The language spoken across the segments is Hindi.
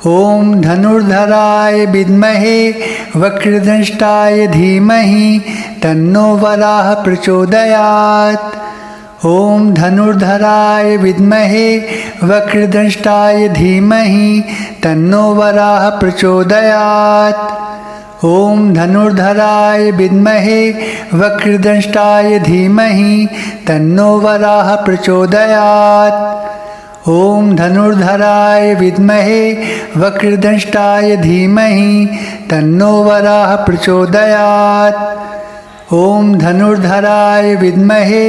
ओम धनुर्धराय विद्महे वक्रदंष्टाय धीमहि तन्नो वराह प्रचोदयात्। ओम धनुर्धराय विद्महे वक्रदंष्टाय धीमहि तन्नो वराह प्रचोदयात्। ओम धनुर्धराय विद्महे वक्रदंष्टाय धीमहि तन्नो वराह प्रचोदयात्। ओम धनुर्धराय विद्महे वक्रदंष्टाय धीमहि तन्नो वराह प्रचोदयात्। ओम धनुर्धराय विद्महे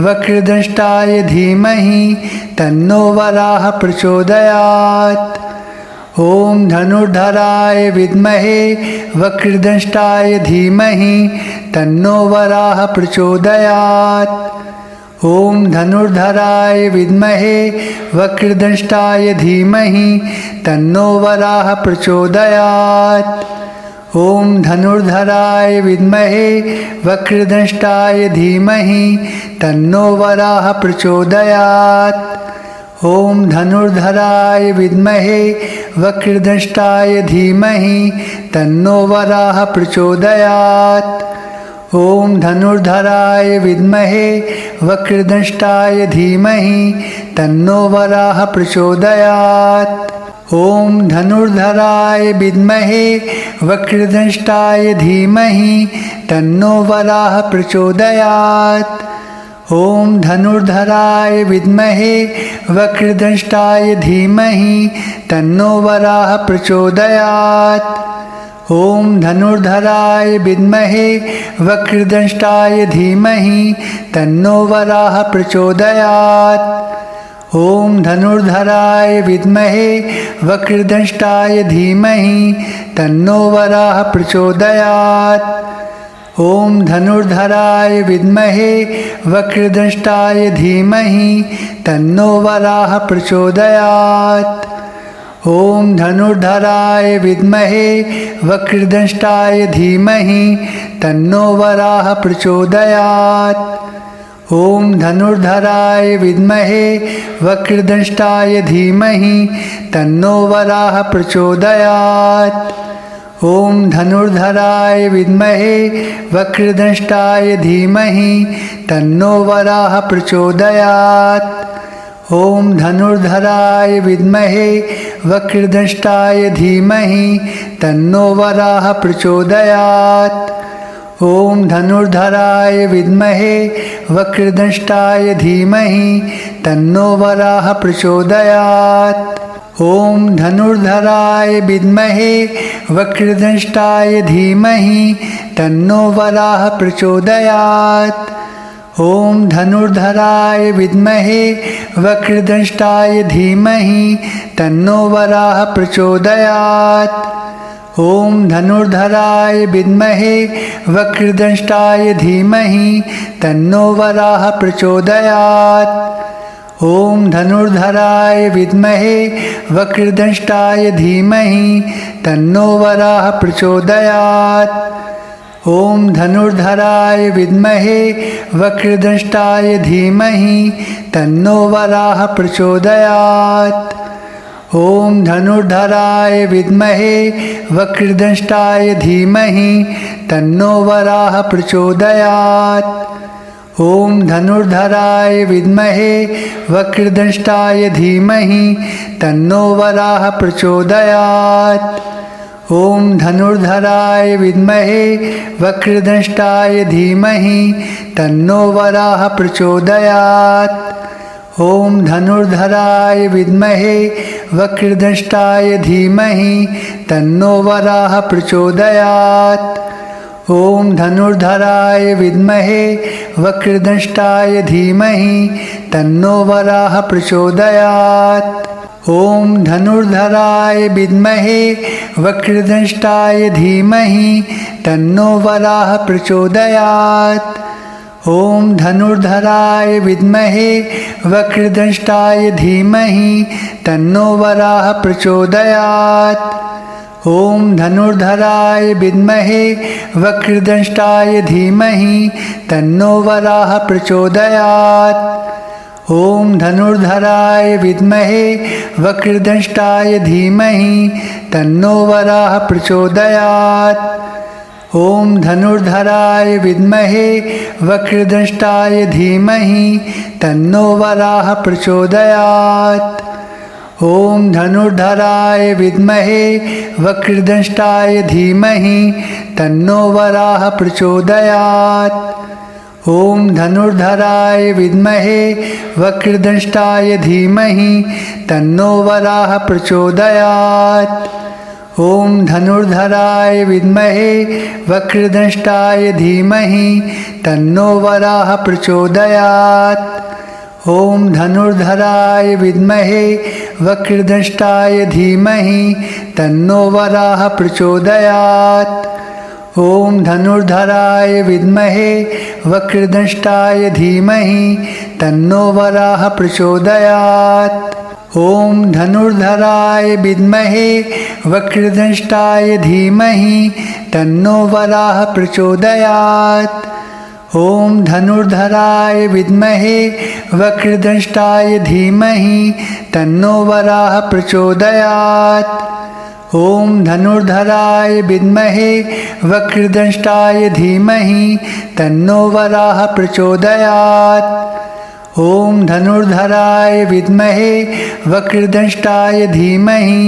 वक्रदंष्टाय धीमहि तन्नो वराह प्रचोदयात्। ओम धनुर्धराय विद्महे वक्रदंष्टाय धीमहि तन्नो वराह प्रचोदयात्। ओम धनुर्धराय विद्महे वक्रदंष्टाय धीमहि तन्नो वराह प्रचोदयात्। ओम धनुर्धराय विद्महे वक्रदंष्टाय धीमहि तन्नो वराह प्रचोदयात्। ओम धनुर्धराय विद्महे वक्रदंष्टाय धीमहि तन्नो वराह प्रचोदयात्। ओम धनुर्धराय विद्महे वक्रदंष्टाय धीमहि तन्नो वराह प्रचोदयात्। ओम धनुर्धराय विद्महे वक्रदंष्टाय धीमहि तन्नो वराह प्रचोदयात्। ओम धनुर्धराय विद्महे वक्रदंष्टाय धीमहि तन्नो वराह प्रचोदयात्। ओम धनुर्धराय विद्महे वक्रदंष्टाय धीमहि तन्नो वराह प्रचोदयात्। ओम धनुर्धराय विद्महे वक्रदंष्टाय धीमहि तन्नो वराह प्रचोदयात्। ओम धनुर्धराय विद्महे वक्रदंष्टाय धीमहि तन्नो वराह प्रचोदयात्। ओम धनुर्धराय विद्महे वक्रदंष्टाय धीमहि तन्नो वराह प्रचोदयात्। ओम धनुर्धराय विद्महे वक्रदंष्टाय धीमहि तन्नो वराह प्रचोदयात्। ओम धनुर्धराय विद्महे वक्रदंष्टाय धीमहि तन्नो वराह प्रचोदयात्। ओम धनुर्धराय विद्महे वक्रदंष्टाय धीमहि तन्नो वराह प्रचोदयात्। ओम धनुर्धराय विद्महे वक्रदंष्टाय धीमहि तन्नो वराह प्रचोदयात्। ओम धनुर्धराय विद्महे वक्रदंष्टाय धीमहि तन्नो वराह प्रचोदयात्। ओम धनुर्धराय विद्महे वक्रदंष्टाय धीमहि तन्नो वराह प्रचोदयात्। ओम धनुर्धराय विद्महे वक्रदंष्टाय धीमहि तन्नो वराह प्रचोदयात्। ओम धनुर्धराय विद्महे वक्रदंष्टाय धीमहि तन्नो वराह प्रचोदयात्। ओम धनुर्धराय विद्महे वक्रदंष्टाय धीमहि तन्नो वराह प्रचोदयात्। ओम धनुर्धराय विद्महे वक्रदंष्टाय धीमहि तन्नो वराह प्रचोदयात्। ओम धनुर्धराय विद्महे वक्रदंष्टाय धीमहि तन्नो वराह प्रचोदयात्। ओम धनुर्धराय विद्महे वक्रदंष्टाय धीमहि तन्नो वराह प्रचोदयात्। ओम धनुर्धराय विद्महे वक्रदंष्टाय धीमहि तन्नो वराह प्रचोदयात्। ओम धनुर्धराय विद्महे वक्रदंष्टाय धीमहि तन्नो वराह प्रचोदयात्। ओम धनुर्धराय विद्महे वक्रदंष्टाय धीमहि तन्नो वराह प्रचोदयात्। ओम धनुर्धराय विद्महे वक्रदंष्टाय धीमहि तन्नो वराह प्रचोदयात्। ओम धनुर्धराय विद्महे वक्रदंष्टाय धीमहि तन्नो वराह प्रचोदयात्। ॐ धनुर्धराय विद्महे वक्रदंष्टाय धीमहि तन्नो वराह प्रचोदयात्। ॐ धनुर्धराय विद्महे वक्रदंष्टाय धीमहि तन्नो वराह प्रचोदयात्। ॐ धनुर्धराय विद्महे वक्रदंष्टाय धीमहि तन्नो वराह प्रचोदयात्। ॐ धनुर्धराय विद्महे वक्रदंष्टाय धीमहि तन्नो वराह प्रचोदयात्। ॐ धनुर्धराय विद्महे वक्रदंष्टाय धीमहि तन्नो वराह प्रचोदयात्। ॐ धनुर्धराय विद्महे वक्रदंष्टाय धीमहि तन्नो वराह प्रचोदयात्। ॐ धनुर्धराय विद्महे वक्रदंष्टाय धीमहि तन्नो वराह प्रचोदयात्। ॐ धनुर्धराय विद्महे वक्रदंष्टाय धीमहि तन्नो वराह प्रचोदयात्। ॐ धनुर्धराय विद्महे वक्रदंष्टाय धीमहि तन्नो वराह प्रचोदयात्। ॐ धनुर्धराय विद्महे वक्रदंष्टाय धीमहि तन्नो वराह प्रचोदयात्। ॐ धनुर्धराय विद्महे वक्रदंष्टाय धीमहि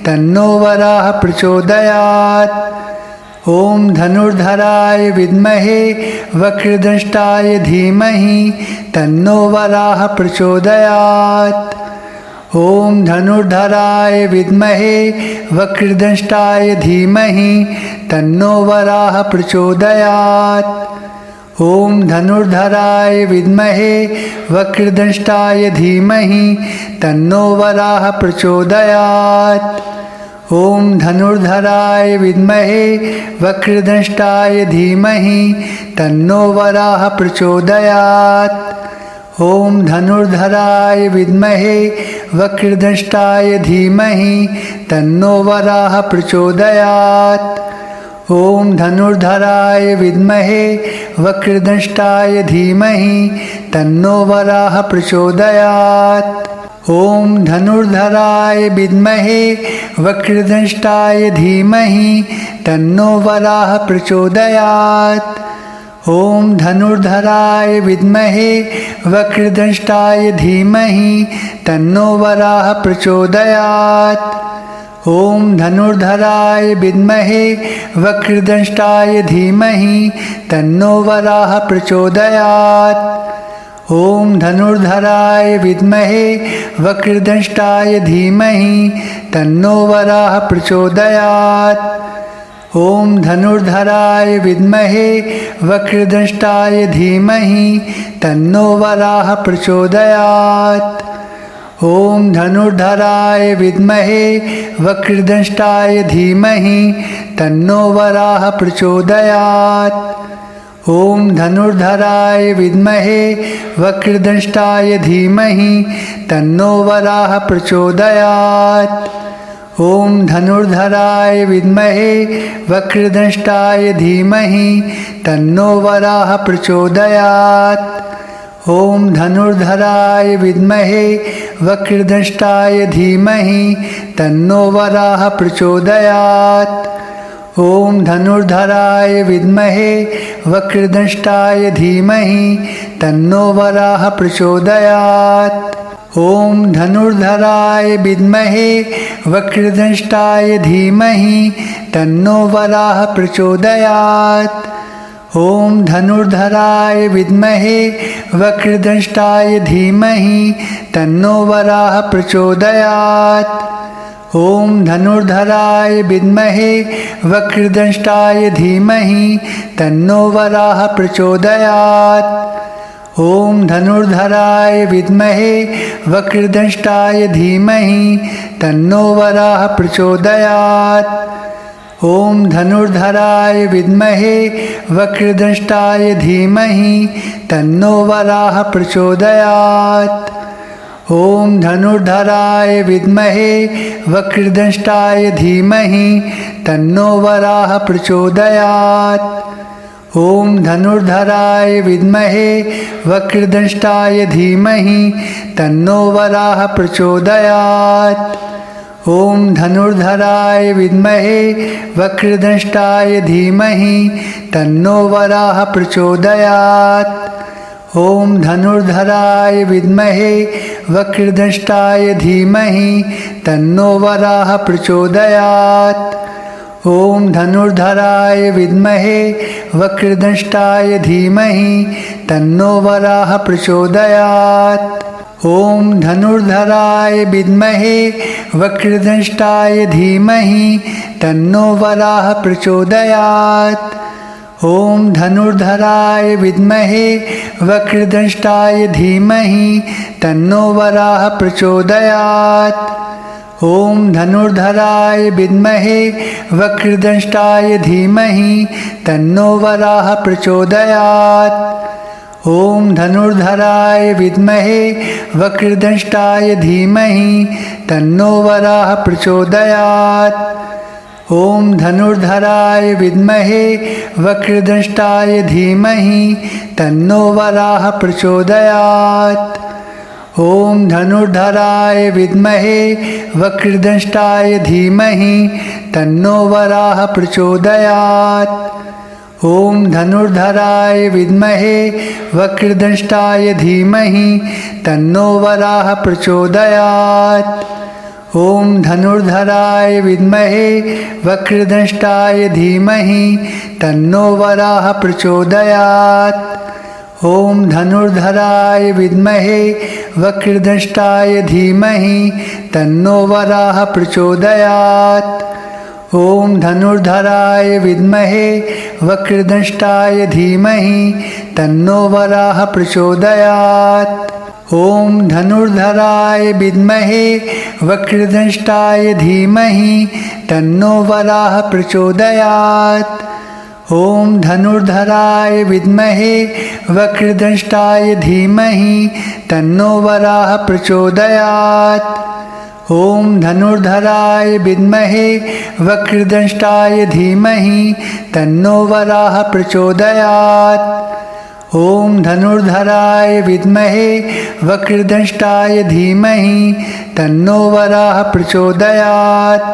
तन्नो वराह प्रचोदयात्। ॐ धनुर्धराय विद्महे वक्रदंष्टाय धीमहि तन्नो वराह प्रचोदयात्। ॐ धनुर्धराय विद्महे वक्रदंष्टाय धीमहि तन्नो वराह प्रचोदयात्। ॐ धनुर्धराय विद्महे वक्रदंष्टाय धीमहि तन्नो वराह प्रचोदयात्। ॐ धनुर्धराय विद्महे वक्रदंष्टाय धीमहि तन्नो वराह प्रचोदयात्। ॐ धनुर्धराय विद्महे वक्रदंष्टाय धीमहि तन्नो वराह प्रचोदयात्। ॐ धनुर्धराय विद्महे वक्रदंष्टाय धीमहि तन्नो वराह प्रचोदयात्। ॐ धनुर्धराय विद्महे वक्रदंष्टाय धीमहि तन्नो वराह प्रचोदयात्। ॐ धनुर्धराय विद्महे वक्रदंष्टाय धीमहि तन्नो वराह प्रचोदयात्। ॐ धनुर्धराय विद्महे वक्रदंष्टाय धीमहि तन्नो वराह प्रचोदयात्। ॐ धनुर्धराय विद्महे वक्रदंष्टाय धीमहि तन्नो वराह प्रचोदयात्। ॐ धनुर्धराय विद्महे वक्रदंष्टाय धीमहि तन्नो वराह प्रचोदयात्। ॐ धनुर्धराय विद्महे वक्रदंष्टाय धीमहि तन्नो वराह प्रचोदयात्। ॐ धनुर्धराय विद्महे वक्रदंष्टाय धीमहि तन्नो वराह प्रचोदयात्। ॐ धनुर्धराय विद्महे वक्रदंष्टाय धीमहि तन्नो वराह प्रचोदयात्। ॐ धनुर्धराय विद्महे वक्रदंष्टाय धीमहि तन्नो वराह प्रचोदयात्। ॐ धनुर्धराय विद्महे वक्रदंष्टाय धीमहि तन्नो वराह प्रचोदयात्। ॐ धनुर्धराय विद्महे वक्रदंष्टाय धीमहि तन्नो वराह प्रचोदयात्। ॐ धनुर्धराय विद्महे वक्रदंष्टाय धीमहि तन्नो वराह प्रचोदयात्। ॐ धनुर्धराय विद्महे वक्रदंष्टाय धीमहि तन्नो वराह प्रचोदयात्। ॐ धनुर्धराय विद्महे वक्रदंष्टाय धीमहि तन्नो वराह प्रचोदयात्। ॐ धनुर्धराय विद्महे वक्रदंष्टाय धीमहि तन्नो वराह प्रचोदयात्। ॐ धनुर्धराय विद्महे वक्रदंष्टाय धीमहि तन्नो वराह प्रचोदयात्। ओम धनुर्धराय विद्महे वक्रदंष्टाय धीमहि तन्नो वराह प्रचोदयात्। ओम धनुर्धराय विद्महे वक्रदंष्टाय धीमहि तन्नो वराह प्रचोदयात्। ओम धनुर्धराय विद्महे वक्रदंष्टाय धीमहि तन्नो वराह प्रचोदयात्। ओम धनुर्धराय विद्महे वक्रदंष्टाय धीमहि तन्नो वराह प्रचोदयात्। ओम धनुर्धराय विद्महे वक्रदंष्टाय धीमहि तन्नो वराह प्रचोदयात्। ओम धनुर्धराय विद्महे वक्रदंष्टाय धीमहि तन्नो वराह प्रचोदयात्। ओम धनुर्धराय विद्महे वक्रदंष्टाय धीमहि तन्नो वराह प्रचोदयात्। ओम धनुर्धराय विद्महे वक्रदंष्टाय धीमहि तन्नो वराह प्रचोदयात्। ओम धनुर्धराय विद्महे वक्रदंष्टाय धीमहि तन्नो वराह प्रचोदयात्। ओम धनुर्धराय विद्महे वक्रदंष्टाय धीमहि तन्नो वराह प्रचोदयात्। ओम धनुर्धराय विद्महे वक्रदंष्टाय धीमहि तन्नो वराह प्रचोदयात्। ओम धनुर्धराय विद्महे वक्रदंष्टाय धीमहि तन्नो वराह प्रचोदयात्। ओम धनुर्धराय विद्महे वक्रदंष्टाय धीमहि तन्नो वराह प्रचोदयात्। ओम धनुर्धराय विद्महे वक्रदंष्टाय धीमहि तन्नो वराह प्रचोदयात्। ओम धनुर्धराय विद्महे वक्रदंष्टाय धीमहि तन्नो वराह प्रचोदयात्। ओम धनुर्धराय विद्महे वक्रदंष्टाय धीमहि तन्नो वराह प्रचोदयात्। ओम धनुर्धराय विद्महे वक्रदंष्टाय धीमहि तन्नो वराह प्रचोदयात्। ओम धनुर्धराय विद्महे वक्रदंष्टाय धीमहि तन्नो वराह प्रचोदयात्।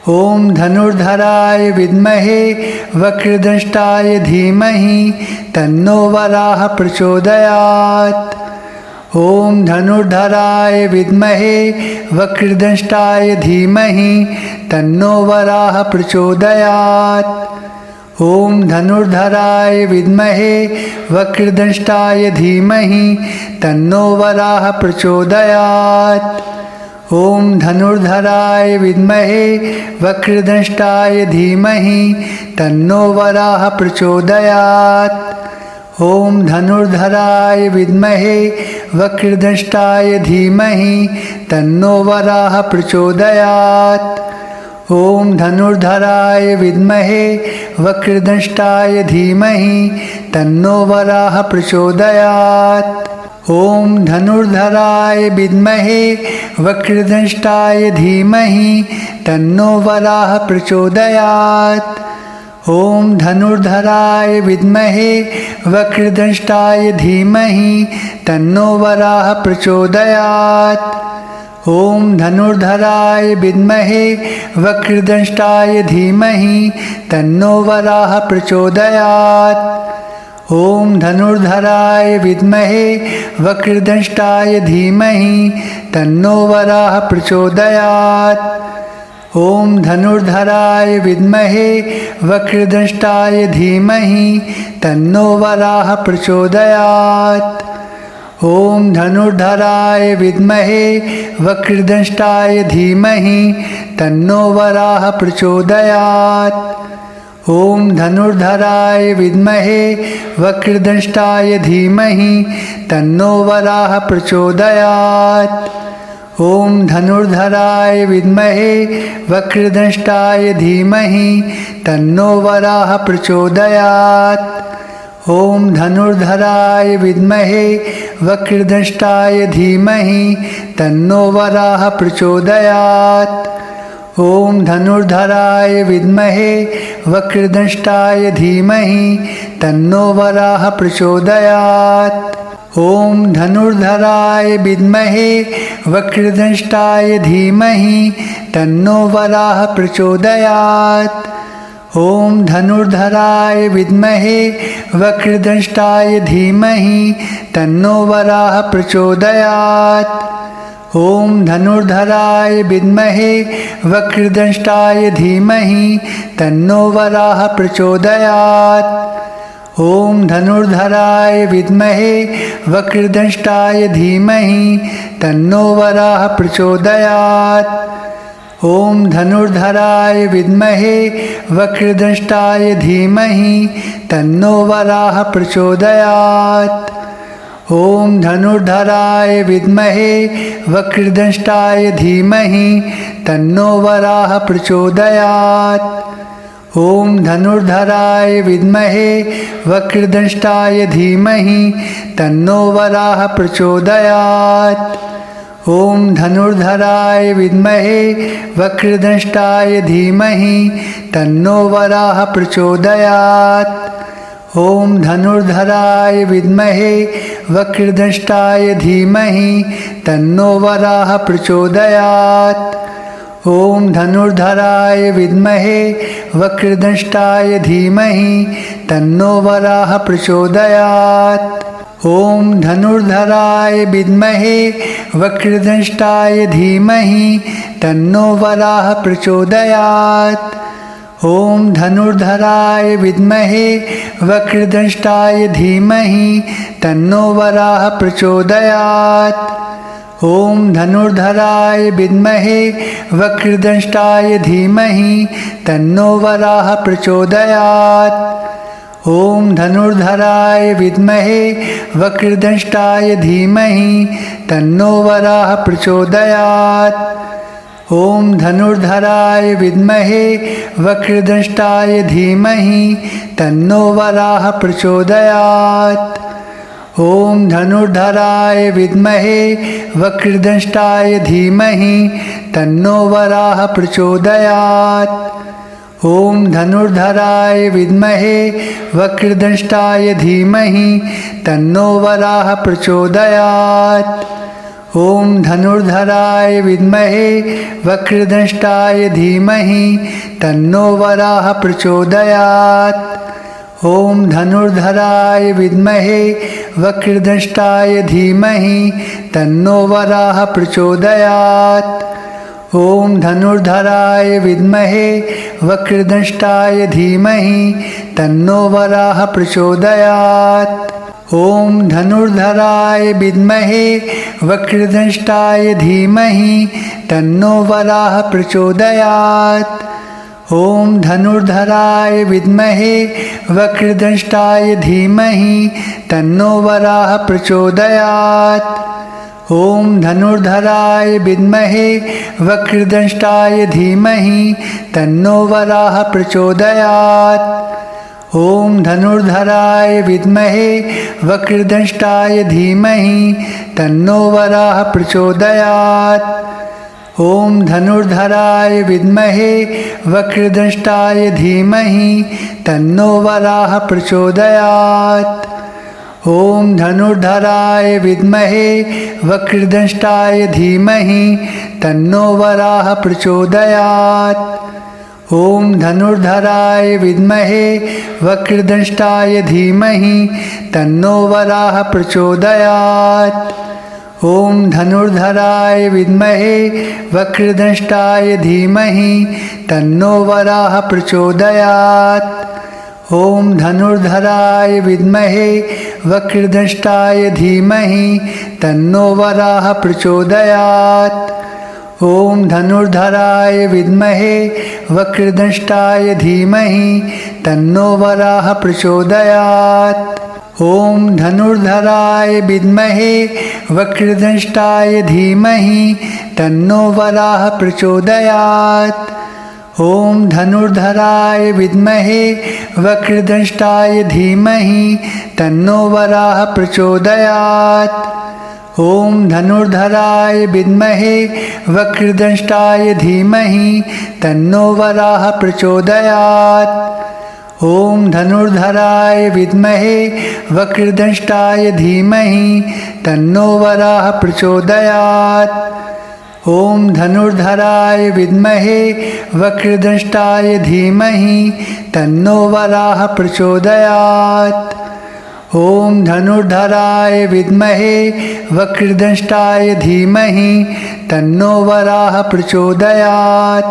ओम धनुर्धराय विद्महे वक्रदंष्टाय धीमहि तन्नो वराह प्रचोदयात्। ओम धनुर्धराय विद्महे वक्रदंष्टाय धीमहि तन्नो वराह प्रचोदयात्। ओम धनुर्धराय विद्महे वक्रदंष्टाय धीमहि तन्नो वराह प्रचोदयात्। ओम धनुर्धराय विद्महे वक्रदंष्टाय धीमहि तन्नो वराह प्रचोदयात्। ओम धनुर्धराय विद्महे वक्रदंष्टाय धीमहि तन्नो वराह प्रचोदयात्। ओम धनुर्धराय विद्महे वक्रदंष्टाय धीमहि तन्नो वराह प्रचोदयात्। ओम धनुर्धराय विद्महे वक्रदंष्टाय धीमहि तन्नो वराह प्रचोदयात्। ओम धनुर्धराय विद्महे वक्रदंष्टाय धीमहि तन्नो वराह प्रचोदयात्। ओम धनुर्धराय विद्महे वक्रदंष्टाय धीमहि तन्नो वराह प्रचोदयात्। ओम धनुर्धराय विद्महे वक्रदंष्टाय धीमहि तन्नो वराह प्रचोदयात्। ओम धनुर्धराय विद्महे वक्रदंष्टाय धीमहि तन्नो वराह प्रचोदयात्। ओम धनुर्धराय विद्महे वक्रदंष्टाय धीमहि तन्नो वराह प्रचोदयात्। ओम धनुर्धराय विद्महे वक्रदंष्टाय धीमहि तन्नो वराह प्रचोदयात्। ओम धनुर्धराय विद्महे वक्रदंष्टाय धीमहि तन्नो वराह प्रचोदयात्। ओम धनुर्धराय विद्महे वक्रदंष्टाय धीमहि तन्नो वराह प्रचोदयात्। ओम धनुर्धराय विद्महे वक्रदंष्टाय धीमहि तन्नो वराह प्रचोदयात्। ओम धनुर्धराय विद्महे वक्रदंष्टाय धीमहि तन्नो वराह प्रचोदयात्। ओम धनुर्धराय विद्महे वक्रदंष्टाय धीमहि तन्नो वराह प्रचोदयात्। ओम धनुर्धराय विद्महे वक्रदंष्टाय धीमहि तन्नो वराह प्रचोदयात्। ओम धनुर्धराय विद्महे वक्रदंष्टाय धीमहि तन्नो वराह प्रचोदयात्। ओम धनुर्धराय विद्महे वक्रदंष्टाय धीमहि तन्नो वराह प्रचोदयात्। ओम धनुर्धराय विद्महे वक्रदंष्टाय धीमहि तन्नो वराह प्रचोदयात्। ओम धनुर्धराय विद्महे वक्रदंष्टाय धीमहि तन्नो वराह प्रचोदयात्। ओम धनुर्धराय विद्महे वक्रदंष्टाय धीमहि तन्नो वराह प्रचोदयात्। ओम धनुर्धराय विद्महे वक्रदंष्टाय धीमहि तन्नो वराह प्रचोदयात्। ओम धनुर्धराय विद्महे वक्रदंष्टाय धीमहि तन्नो वराह प्रचोदयात्। ओम धनुर्धराय विद्महे वक्रदंष्टाय धीमहि तन्नो वराह प्रचोदयात्। ओम धनुर्धराय विद्महे वक्रदंष्टाय धीमहि तन्नो वराह प्रचोदयात्। ओम धनुर्धराय विद्महे वक्रदंष्टाय धीमहि तन्नो वराह प्रचोदयात्। ओम धनुर्धराय विद्महे वक्रदंष्टाय धीमहि तन्नो वराह प्रचोदयात्। ओम धनुर्धराय विद्महे वक्रदंष्टाय धीमहि तन्नो वराह प्रचोदयात्। ओम धनुर्धराय विद्महे वक्रदंष्टाय धीमहि तन्नो वराह प्रचोदयात्। ओम धनुर्धराय विद्महे वक्रदंष्टाय धीमहि तन्नो वराह प्रचोदयात्। ओम धनुर्धराय विद्महे वक्रदंष्टाय धीमहि तन्नो वराह प्रचोदयात्। ओम धनुर्धराय विद्महे वक्रदंष्टाय धीमहि तन्नो वराह प्रचोदयात्। ओम धनुर्धराय विद्महे वक्रदंष्टाय धीमहि तन्नो वराह प्रचोदयात्। ओम धनुर्धराय विद्महे वक्रदंष्टाय धीमहि तन्नो वराह प्रचोदयात्। ओम धनुर्धराय विद्महे वक्रदंष्टाय धीमहि तन्नो वराह प्रचोदयात्। ओम धनुर्धराय विद्महे वक्रदंष्टाय धीमहि तन्नो वराह प्रचोदयात्। ओम धनुर्धराय विद्महे वक्रदंष्टाय धीमहि तन्नो वराह प्रचोदयात्। ओम धनुर्धराय विद्महे वक्रदंष्टाय धीमहि तन्नो वराह प्रचोदयात्। ओम धनुर्धराय विद्महे वक्रदंष्टाय धीमहि तन्नो वराह प्रचोदयात्। ओम धनुर्धराय विद्महे वक्रदंष्टाय धीमहि तन्नो वराह प्रचोदयात्। ओम धनुर्धराय विद्महे वक्रदंष्टाय धीमहि तन्नो वराह प्रचोदयात्। ओम धनुर्धराय विद्महे वक्रदंष्टाय धीमहि तन्नो वराह प्रचोदयात्। ओम धनुर्धराय विद्महे वक्रदंष्टाय धीमहि तन्नो वराह प्रचोदयात्। ओम धनुर्धराय विद्महे वक्रदंष्टाय धीमहि तन्नो वराह प्रचोदयात्। ओम धनुर्धराय विद्महे वक्रदंष्टाय धीमहि तन्नो वराह प्रचोदयात्। ओम धनुर्धराय विद्महे वक्रदंष्टाय धीमहि तन्नो वराह प्रचोदयात्। ओम धनुर्धराय विद्महे वक्रदंष्टाय धीमहि तन्नो वराह प्रचोदयात्। ओम धनुर्धराय विद्महे वक्रदंष्टाय धीमहि तन्नो वराह प्रचोदयात्। ओम धनुर्धराय विद्महे वक्रदंष्टाय धीमहि तन्नो वराह प्रचोदयात्।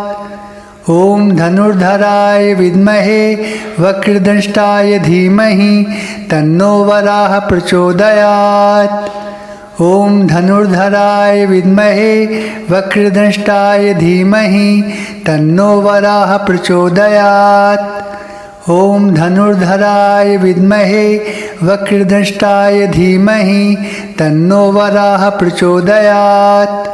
ओम धनुर्धराय विद्महे वक्रदंष्टाय धीमहि तन्नो वराह प्रचोदयात्। ओम धनुर्धराय विद्महे वक्रदंष्टाय धीमहि तन्नो वराह प्रचोदयात्। ओम धनुर्धराय विद्महे वक्रदंष्टाय धीमहि तन्नो वराह प्रचोदयात्।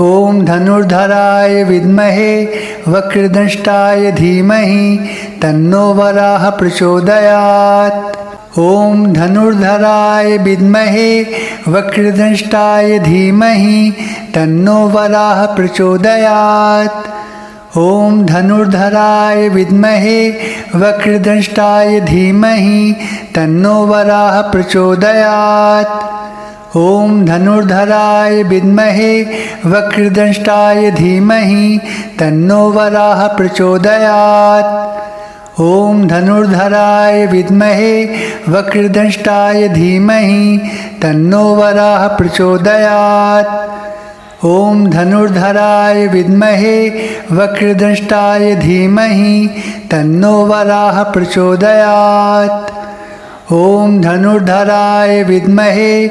ओम धनुर्धराय विद्महे वक्रदंष्टाय धीमहि तन्नो वराह प्रचोदयात्। ओम धनुर्धराय विद्महे वक्रदंष्टाय धीमहि तन्नो वराह प्रचोदयात्। ओम धनुर्धराय विद्महे वक्रदंष्टाय धीमहि तन्नो वराह प्रचोदयात्। ओम धनुर्धराय विद्महे वक्रदंष्टाय धीमहि तन्नो वराह प्रचोदयात्। ओम धनुर्धराय विद्महे वक्रदंष्टाय धीमहि तन्नो वराह प्रचोदयात्। ओम धनुर्धराय विद्महे वक्रदंष्टाय धीमहि तन्नो वराह प्रचोदयात्। ओम धनुर्धराय विद्महे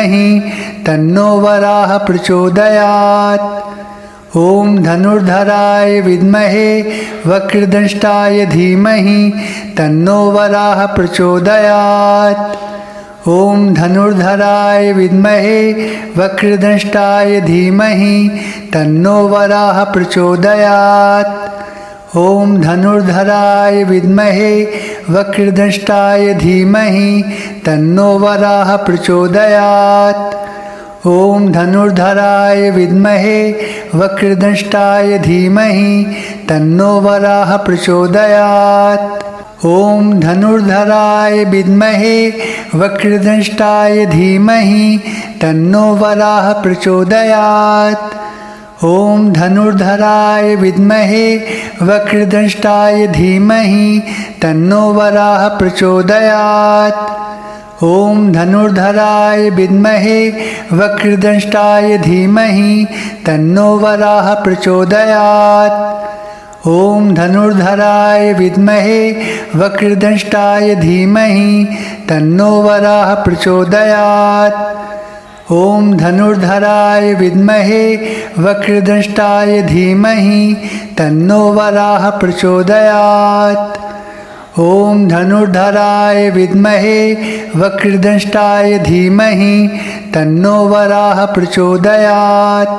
वक्रदंष्टाय धीमहि तन्नो वराह प्रचोदयात्। ओम धनुर्धराय विद्महे वक्रदंष्टाय धीमहि तन्नो वराह प्रचोदयात्। ओम धनुर्धराय विद्महे वक्रदंष्टाय धीमहि तन्नो वराह प्रचोदयात्। ओम धनुर्धराय विद्महे वक्रदंष्टाय धीमहि तन्नो वराह प्रचोदयात्। ओम धनुर्धराय विद्महे वक्रदंष्टाय धीमहि तन्नो वराह प्रचोदयात्। ओम धनुर्धराय विद्महे वक्रदंष्टाय धीमहि तन्नो वराह प्रचोदयात्। ओम धनुर्धराय विद्महे वक्रदंष्टाय धीमहि तन्नो वराह प्रचोदयात्। ओम धनुर्धराय विद्महे वक्रदंष्टाय धीमहि तन्नो वराह प्रचोदयात्। ओम धनुर्धराय विद्महे वक्रदंष्टाय धीमहि तन्नो वराह प्रचोदयात्। ओम धनुर्धराय विद्महे वक्रदंष्टाय धीमहि तन्नो वराह प्रचोदयात्। ओम धनुर्धराय विद्महे वक्रदंष्टाय धीमहि तन्नो वराह प्रचोदयात्। ओम धनुर्धराय विद्महे वक्रदंष्टाय धीमहि तन्नो वराह प्रचोदयात्। ओम धनुर्धराय विद्महे वक्रदंष्टाय धीमहि तन्नो वराह प्रचोदयात्। ओम धनुर्धराय विद्महे वक्रदंष्टाय धीमहि तन्नो वराह प्रचोदयात्।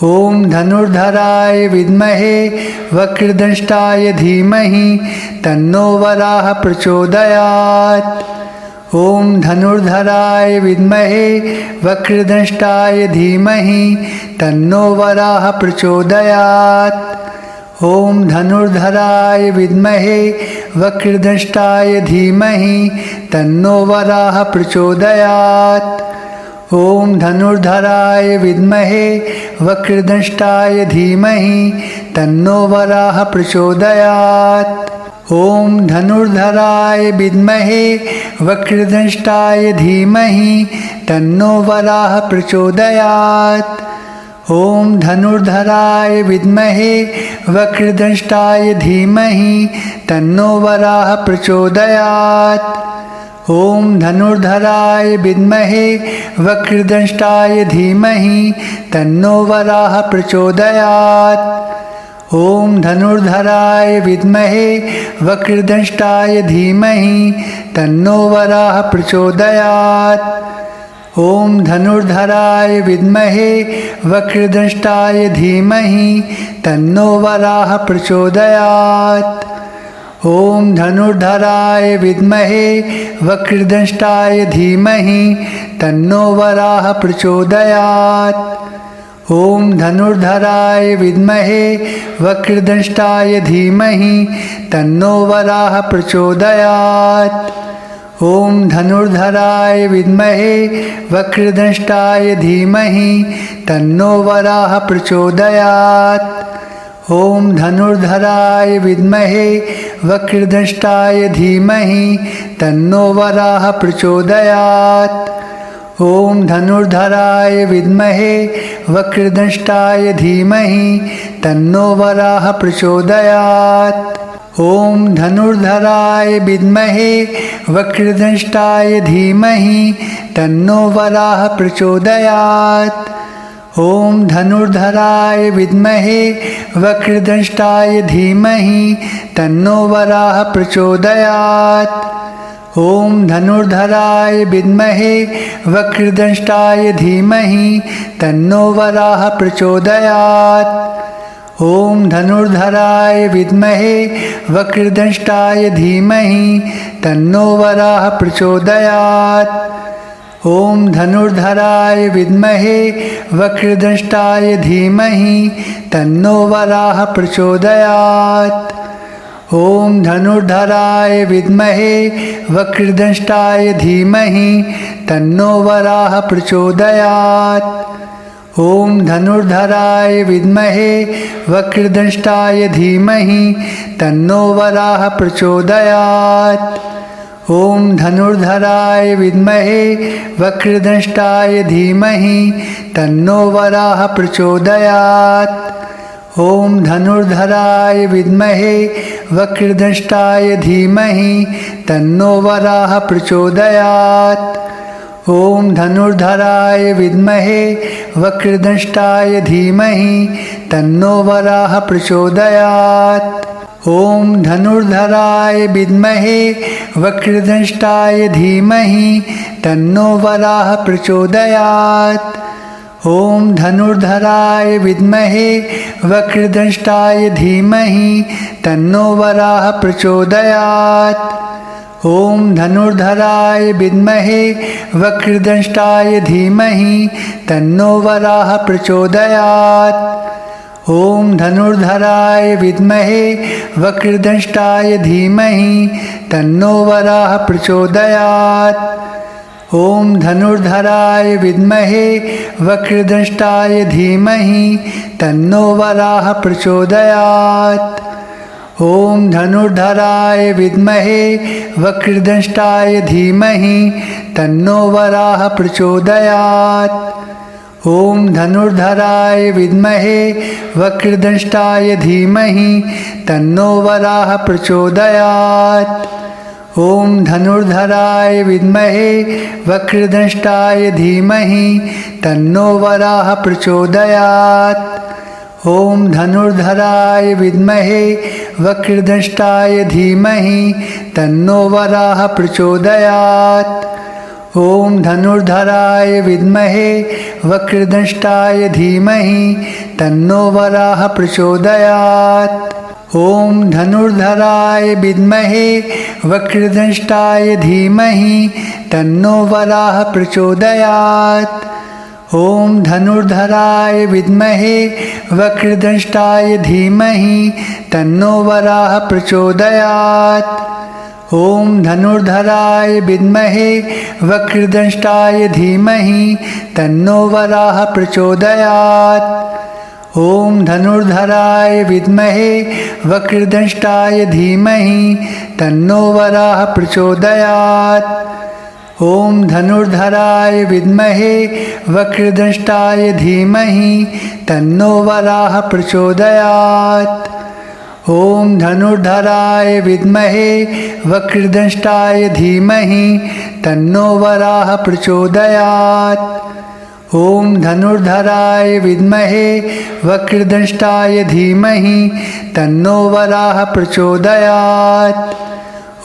ओम धनुर्धराय विद्महे वक्रदंष्टाय धीमहि तन्नो वराह प्रचोदयात्। ओम धनुर्धराय विद्महे वक्रदंष्टाय धीमहि तन्नो वराह प्रचोदयात्। ओम धनुर्धराय विद्महे वक्रदंष्टाय धीमहि तन्नो वराह प्रचोदयात्। ओम धनुर्धराय विद्महे वक्रदंष्टाय धीमहि तन्नो वराह प्रचोदयात्। ओम धनुर्धराय विद्महे वक्रदंष्टाय धीमहि तन्नो वराह प्रचोदयात्। ओम धनुर्धराय विद्महे वक्रदंष्टाय धीमहि तन्नो वराह प्रचोदयात्। ओम धनुर्धराय विद्महे वक्रदंष्टाय धीमहि तन्नो वराह प्रचोदयात्। ओम धनुर्धराय विद्महे वक्रदंष्टाय धीमहि तन्नो वराह प्रचोदयात्। ओम धनुर्धराय विद्महे वक्रदंष्टाय धीमहि तन्नो वराह प्रचोदयात्। ॐ धनुर्धराय विद्महे वक्रदंष्टाय धीमहि तन्नो वराह प्रचोदयात्। ॐ धनुर्धराय विद्महे वक्रदंष्टाय धीमहि तन्नो वराह प्रचोदयात्। ॐ धनुर्धराय विद्महे वक्रदंष्टाय धीमहि तन्नो वराह प्रचोदयात्। ॐ धनुर्धराय विद्महे वक्रदंष्टाय धीमहि तन्नो वराह प्रचोदयात्। ॐ धनुर्धराय विद्महे वक्रदंष्टाय धीमहि तन्नो वराह प्रचोदयात्। ॐ धनुर्धराय विद्महे वक्रदंष्टाय धीमहि तन्नो वराह प्रचोदयात्। ॐ धनुर्धराय विद्महे वक्रदंष्टाय धीमहि तन्नो वराह प्रचोदयात्। ॐ धनुर्धराय विद्महे वक्रदंष्टाय धीमहि तन्नो वराह प्रचोदयात्। ॐ धनुर्धराय विद्महे वक्रदंष्टाय धीमहि तन्नो वराह प्रचोदयात्। ॐ धनुर्धराय विद्महे वक्रदंष्टाय धीमहि तन्नो वराह प्रचोदयात्। ॐ धनुर्धराय विद्महे वक्रदंष्टाय धीमहि तन्नो वराह प्रचोदयात्। ॐ धनुर्धराय विद्महे वक्रदंष्टाय धीमहि तन्नो वराह प्रचोदयात्। ॐ धनुर्धराय विद्महे वक्रदंष्टाय धीमहि तन्नो वराह प्रचोदयात्। ॐ धनुर्धराय विद्महे वक्रदंष्टाय धीमहि तन्नो वराह प्रचोदयात्। ॐ धनुर्धराय विद्महे वक्रदंष्टाय धीमहि तन्नो वराह प्रचोदयात्। ॐ धनुर्धराय विद्महे वक्रदंष्टाय धीमहि तन्नो वराह प्रचोदयात्। ॐ धनुर्धराय विद्महे वक्रदंष्टाय धीमहि तन्नो वराह प्रचोदयात्। ॐ धनुर्धराय विद्महे वक्रदंष्टाय धीमहि तन्नो वराह प्रचोदयात्। ॐ धनुर्धराय विद्महे वक्रदंष्टाय धीमहि तन्नो वराह प्रचोदयात्। ॐ धनुर्धराय विद्महे वक्रदंष्टाय धीमहि तन्नो वराह प्रचोदयात्। ॐ धनुर्धराय विद्महे वक्रदंष्टाय धीमहि तन्नो वराह प्रचोदयात्। ॐ धनुर्धराय विद्महे वक्रदंष्टाय धीमहि तन्नो वराह प्रचोदयात्। ॐ धनुर्धराय विद्महे वक्रदंष्टाय धीमहि तन्नो वराह प्रचोदयात्। ॐ धनुर्धराय विद्महे वक्रदंष्टाय धीमहि तन्नो वराह प्रचोदयात्। ॐ धनुर्धराय विद्महे वक्रदंष्टाय धीमहि तन्नो वराह प्रचोदयात्। ॐ धनुर्धराय विद्महे वक्रदंष्टाय धीमहि तन्नो वराह प्रचोदयात्। ॐ धनुर्धराय विद्महे वक्रदंष्टाय धीमहि तन्नो वराह प्रचोदयात्। ॐ धनुर्धराय विद्महे वक्रदंष्टाय धीमहि तन्नो वराह प्रचोदयात्। ॐ धनुर्धराय विद्महे वक्रदंष्टाय धीमहि तन्नो वराह प्रचोदयात्। ॐ धनुर्धराय विद्महे वक्रदंष्टाय धीमहि तन्नो वराह प्रचोदयात्। ॐ धनुर्धराय विद्महे वक्रदंष्टाय धीमहि तन्नो वराह प्रचोदयात्। ॐ धनुर्धराय विद्महे वक्रदंष्टाय धीमहि तन्नो वराह प्रचोदयात्।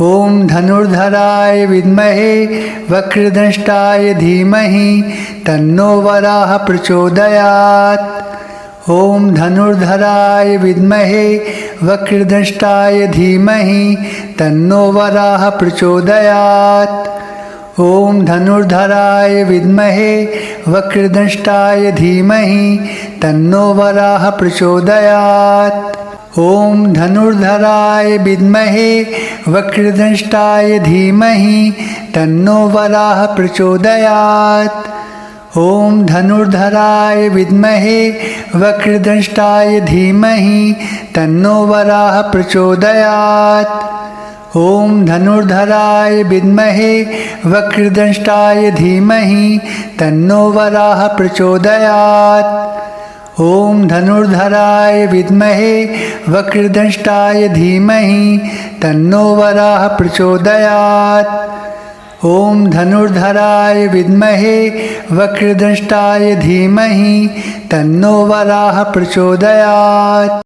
ॐ धनुर्धराय विद्महे वक्रदंष्टाय धीमहि तन्नो वराह प्रचोदयात्। ॐ धनुर्धराय विद्महे वक्रदंष्टाय धीमहि तन्नो वराह प्रचोदयात्। ॐ धनुर्धराय विद्महे वक्रदंष्टाय धीमहि तन्नो वराह प्रचोदयात्। ॐ धनुर्धराय विद्महे वक्रदंष्टाय धीमहि तन्नो वराह प्रचोदयात्। ॐ धनुर्धराय विद्महे वक्रदंष्टाय धीमहि तन्नो वराह प्रचोदयात्। ॐ धनुर्धराय विद्महे वक्रदंष्टाय धीमहि तन्नो वराह प्रचोदयात्। ॐ धनुर्धराय विद्महे वक्रदंष्टाय धीमहि तन्नो वराह प्रचोदयात्। ॐ धनुर्धराय विद्महे वक्रदंष्टाय धीमहि तन्नो वराह प्रचोदयात्।